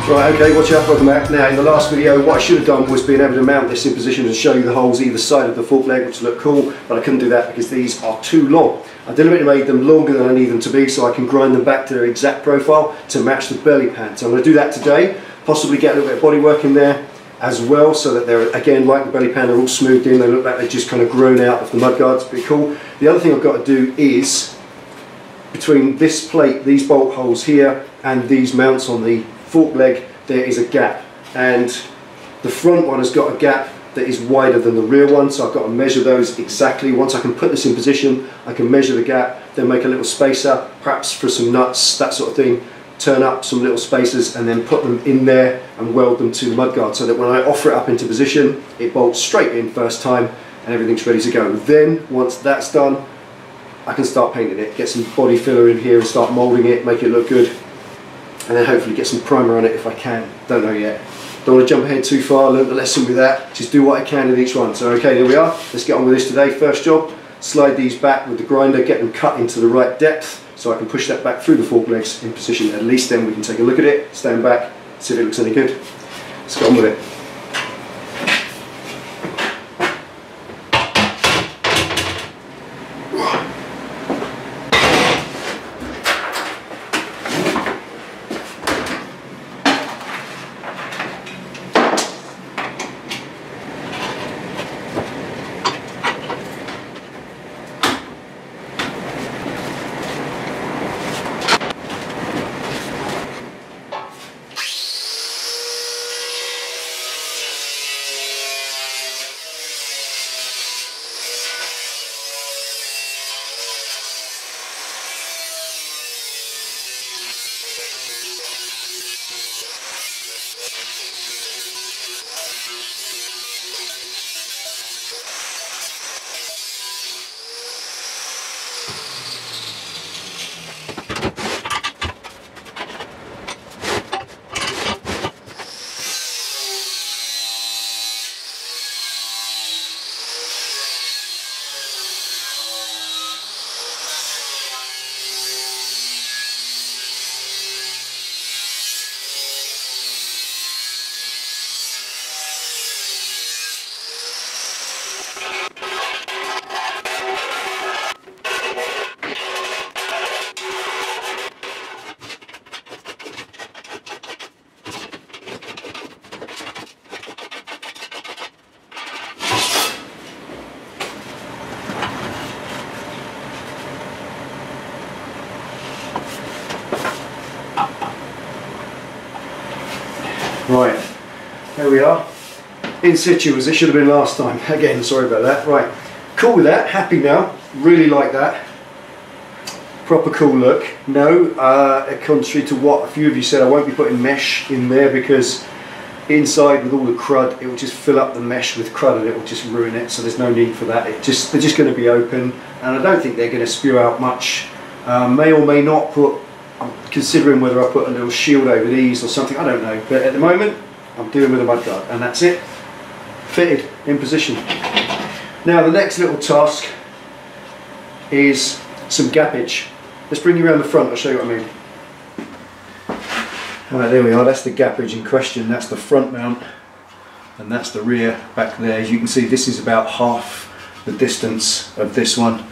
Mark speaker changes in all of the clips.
Speaker 1: Right, okay, watch out, welcome back. Now in the last video what I should have done was being able to mount this in position and show you the holes either side of the fork leg, which look cool, but I couldn't do that because these are too long. I deliberately made them longer than I need them to be so I can grind them back to their exact profile to match the belly pad. So I'm going to do that today, possibly get a little bit of body work in there as well so that they're, again, like the belly pad, they're all smoothed in, they look like they've just kind of grown out of the mudguard. It's pretty cool. The other thing I've got to do is, between this plate, these bolt holes here, and these mounts on the fork leg, there is a gap, and the front one has got a gap that is wider than the rear one, so I've got to measure those exactly. Once I can put this in position, I can measure the gap, then make a little spacer, perhaps for some nuts, that sort of thing, turn up some little spacers and then put them in there and weld them to the mudguard so that when I offer it up into position, it bolts straight in first time and everything's ready to go. Then, once that's done, I can start painting it, get some body filler in here and start moulding it, make it look good, and then hopefully get some primer on it if I can. Don't know yet. Don't want to jump ahead too far, learned the lesson with that. Just do what I can in each one. So okay, there we are. Let's get on with this today. First job, slide these back with the grinder, get them cut into the right depth so I can push that back through the fork legs in position. At least then we can take a look at it, stand back, see if it looks any good. Let's get on with it. Right, there we are, in situ as it should have been last time. Again, sorry about that. Right, cool with that, happy now, really like that. Proper cool look. No, contrary to what a few of you said, I won't be putting mesh in there because inside with all the crud, it will just fill up the mesh with crud and it will just ruin it, so there's no need for that. They're just going to be open, and I don't think they're going to spew out much. May or may not put, I'm considering whether I put a little shield over these or something, I don't know, but at the moment I'm doing with a mudguard, and that's it, fitted, in position. Now the next little task is some gappage. Let's bring you around the front, I'll show you what I mean. Alright, there we are, that's the gappage in question. That's the front mount and that's the rear back there. As you can see, this is about half the distance of this one,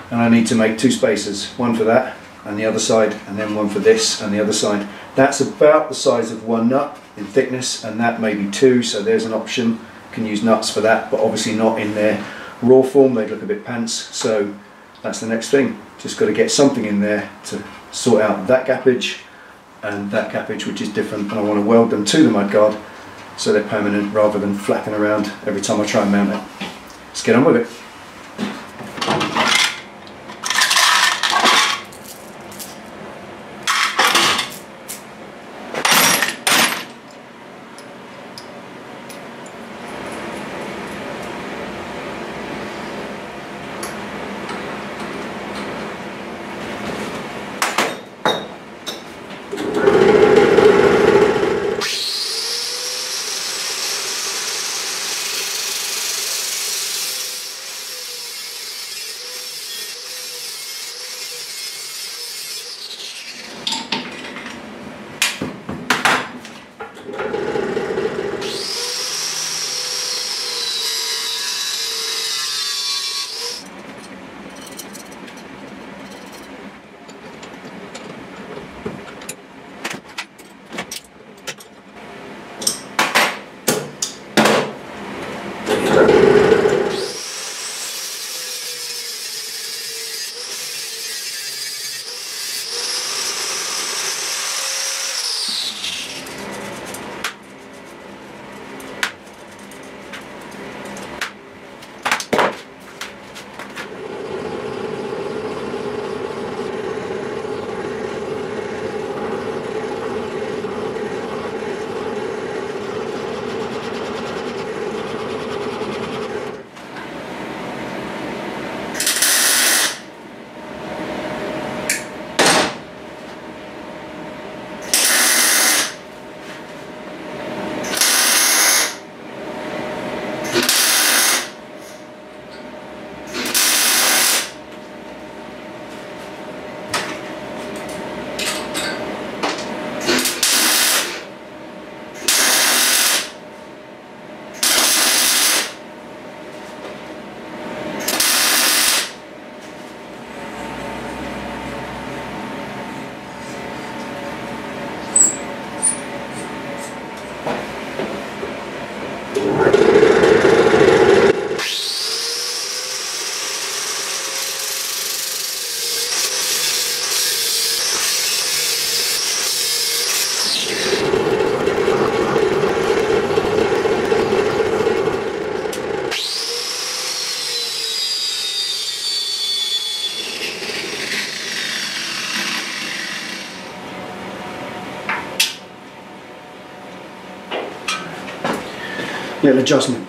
Speaker 1: and I need to make two spacers, one for that and the other side, and then one for this and the other side. That's about the size of one nut in thickness, and that may be two, so there's an option. You can use nuts for that, but obviously not in their raw form, they'd look a bit pants, so that's the next thing. Just got to get something in there to sort out that gappage and that gappage, which is different, and I want to weld them to the mudguard so they're permanent rather than flapping around every time I try and mount it. Let's get on with it. little adjustment.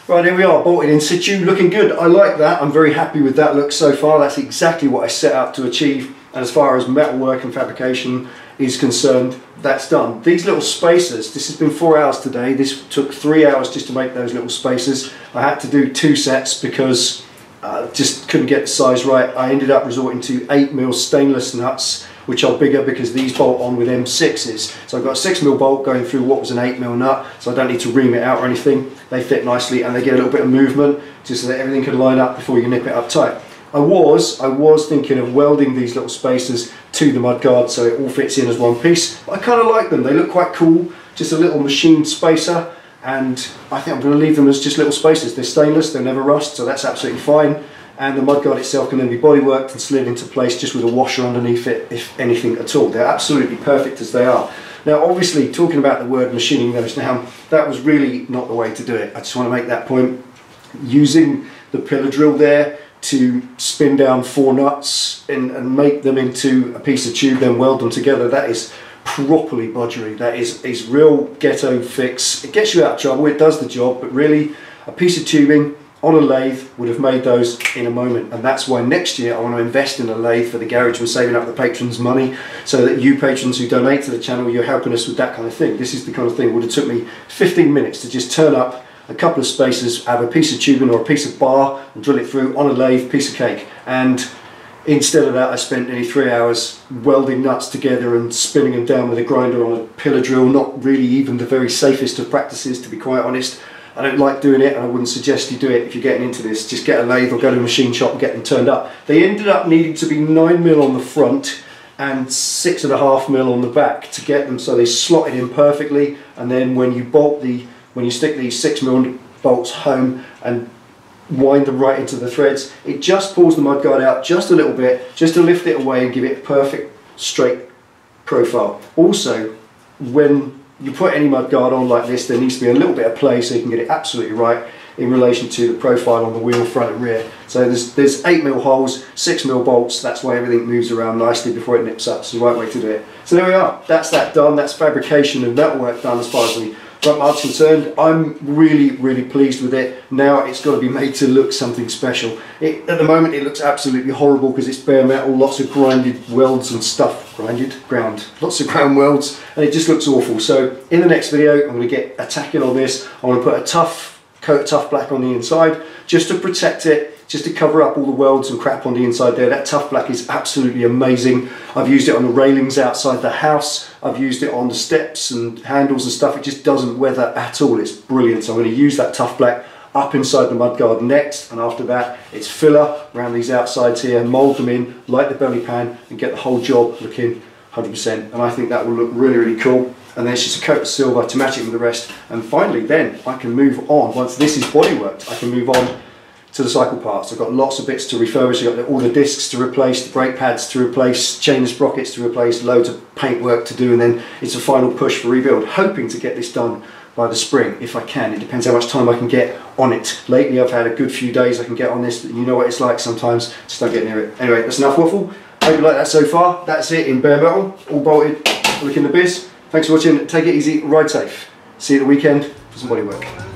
Speaker 1: Right, here we are, bolted in situ, looking good. I like that. I'm very happy with that look so far. That's exactly what I set out to achieve. And as far as metalwork and fabrication is concerned, that's done. These little spacers, this has been 4 hours today. This took 3 hours just to make those little spacers. I had to do 2 sets because I just couldn't get the size right. I ended up resorting to 8mm stainless nuts, which are bigger because these bolt on with M6s. So I've got a 6mm bolt going through what was an 8mm nut, so I don't need to ream it out or anything. They fit nicely and they get a little bit of movement just so that everything can line up before you nip it up tight. I was thinking of welding these little spacers to the mudguard so it all fits in as one piece. But I kind of like them, they look quite cool, just a little machined spacer, and I think I'm going to leave them as just little spacers. They're stainless, they'll never rust, so that's absolutely fine. And the mudguard itself can then be bodyworked and slid into place just with a washer underneath it, if anything at all. They're absolutely perfect as they are. Now obviously, talking about the word machining those down, that was really not the way to do it. I just want to make that point. Using the pillar drill there to spin down 4 nuts and make them into a piece of tube, then weld them together, that is properly bodgery. That is real ghetto fix. It gets you out of trouble, it does the job, but really a piece of tubing on a lathe would have made those in a moment, and that's why next year I want to invest in a lathe for the garage. We're saving up the patrons' money so that you patrons who donate to the channel, you're helping us with that kind of thing. This is the kind of thing. It would have took me 15 minutes to just turn up a couple of spacers, have a piece of tubing or a piece of bar and drill it through on a lathe, piece of cake. And instead of that, I spent nearly 3 hours welding nuts together and spinning them down with a grinder on a pillar drill. Not really even the very safest of practices, to be quite honest. I don't like doing it, and I wouldn't suggest you do it if you're getting into this. Just get a lathe or go to a machine shop and get them turned up. They ended up needing to be 9mm on the front and 6.5mm on the back to get them so they slotted in perfectly. And then when you stick these 6mm bolts home and wind them right into the threads, it just pulls the mudguard out just a little bit, just to lift it away and give it a perfect straight profile. Also, when you put any mudguard on like this, there needs to be a little bit of play so you can get it absolutely right in relation to the profile on the wheel, front and rear. So there's 8mm holes, 6mm bolts. That's why everything moves around nicely before it nips up. It's the right way to do it. So there we are. That's that done. That's fabrication and metalwork done as far as the front part's concerned. I'm really pleased with it. Now it's got to be made to look something special. At the moment it looks absolutely horrible because it's bare metal, lots of grinded welds and stuff. Lots of ground welds, and it just looks awful. So in the next video I'm going to get attacking on this. I want to put a coat of tough black on the inside just to protect it, just to cover up all the welds and crap on the inside there. That tough black is absolutely amazing. I've used it on the railings outside the house, I've used it on the steps and handles and stuff. It just doesn't weather at all. It's brilliant. So I'm going to use that tough black up inside the mudguard next, and after that it's filler around these outsides here, mould them in, light the belly pan and get the whole job looking 100%, and I think that will look really cool. And then it's just a coat of silver to match it with the rest, and finally then I can move on. Once this is bodyworked, I can move on to the cycle parts. I've got lots of bits to refurbish. I've got all the discs to replace, the brake pads to replace, chain and sprockets to replace, loads of paint work to do, and then it's a final push for rebuild. Hoping to get this done by the spring, if I can. It depends how much time I can get on it. Lately I've had a good few days I can get on this, but you know what it's like sometimes, just don't get near it. Anyway, that's enough waffle. Hope you like that so far. That's it in bare metal, all bolted, looking the biz. Thanks for watching, take it easy, ride safe. See you at the weekend for some bodywork.